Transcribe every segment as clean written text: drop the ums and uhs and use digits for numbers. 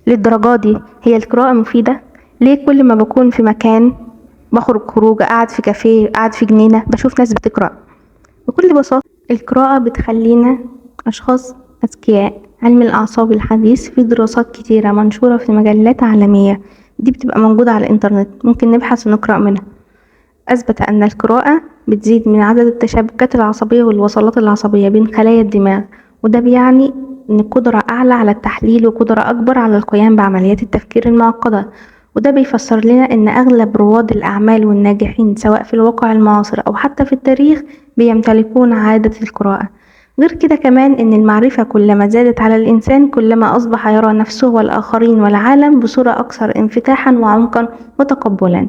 للدرجة دي هي القراءة مفيدة؟ ليه كل ما بكون في مكان، بخرج خروجة، قاعد في كافيه، قاعد في جنينة، بشوف ناس بتقرأ؟ بكل بساطة القراءة بتخلينا أشخاص أذكياء. علم الأعصاب الحديث فيه دراسات كتيرة منشورة في مجلات عالمية، دي بتبقى موجودة على الإنترنت، ممكن نبحث ونقرأ منها. أثبت أن القراءة بتزيد من عدد التشابكات العصبية والوصلات العصبية بين خلايا الدماغ، وده بيعني إن قدرة أعلى على التحليل وقدرة أكبر على القيام بعمليات التفكير المعقدة. وده بيفسر لنا إن أغلب رواد الأعمال والناجحين سواء في الواقع المعاصر أو حتى في التاريخ بيمتلكون عادة القراءة. غير كده كمان إن المعرفة كلما زادت على الإنسان كلما أصبح يرى نفسه والآخرين والعالم بصورة أكثر انفتاحا وعمقا وتقبلا.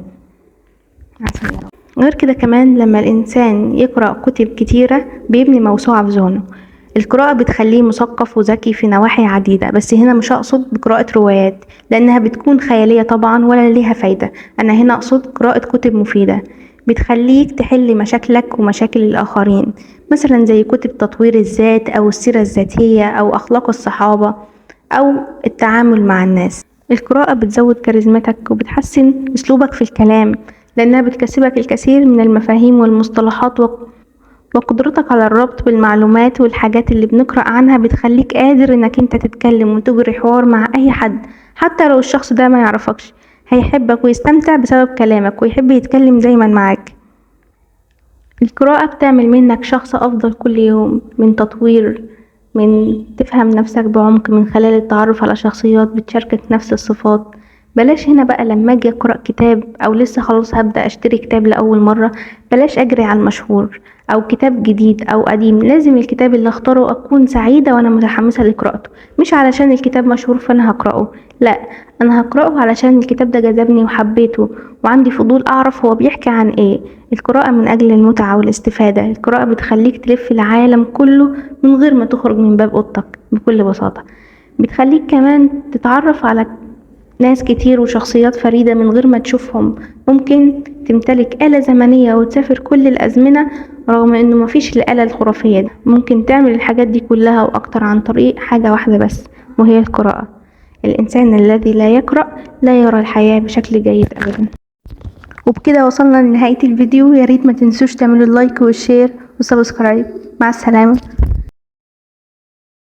غير كده كمان لما الإنسان يقرأ كتب كتيرة بيبني موسوعة في ذهنه. القراءة بتخليه مثقف وذكي في نواحي عديدة، بس هنا مش أقصد بقراءة روايات لأنها بتكون خيالية طبعا ولا ليها فايدة. أنا هنا أقصد قراءة كتب مفيدة بتخليك تحل مشاكلك ومشاكل الآخرين، مثلا زي كتب تطوير الذات أو السيرة الذاتية أو أخلاق الصحابة أو التعامل مع الناس. القراءة بتزود كاريزمتك وبتحسن أسلوبك في الكلام لأنها بتكسبك الكثير من المفاهيم والمصطلحات، وقدرتك على الربط بالمعلومات والحاجات اللي بنقرأ عنها بتخليك قادر انك انت تتكلم وتجري حوار مع اي حد، حتى لو الشخص ده ما يعرفكش هيحبك ويستمتع بسبب كلامك ويحب يتكلم دايما معاك. القراءة بتعمل منك شخص افضل كل يوم، من تطوير، من تفهم نفسك بعمق من خلال التعرف على شخصيات بتشاركك نفس الصفات. بلاش هنا بقى لما اجي اقرأ كتاب او لسه خلاص هبدأ اشتري كتاب لأول مرة، بلاش اجري على المشهور او كتاب جديد او قديم. لازم الكتاب اللي اختاره اكون سعيدة وانا متحمسة لقراءته، مش علشان الكتاب مشهور فانا هقرأه، لا، انا هقرأه علشان الكتاب ده جذبني وحبيته وعندي فضول اعرف هو بيحكي عن ايه. القراءة من اجل المتعة والاستفادة. القراءة بتخليك تلف العالم كله من غير ما تخرج من باب اوضتك بكل بساطة. بتخليك كمان تتعرف على ناس كتير وشخصيات فريدة من غير ما تشوفهم. ممكن تمتلك آلة زمنية وتسافر كل الأزمنة رغم انه مفيش الآلة الخرافية دي. ممكن تعمل الحاجات دي كلها واكتر عن طريق حاجة واحدة بس، وهي القراءة. الإنسان الذي لا يقرأ لا يرى الحياة بشكل جيد أبدا. وبكده وصلنا لنهاية الفيديو. ياريت ما تنسوش تعملوا اللايك والشير والسبسكرايب. مع السلامة.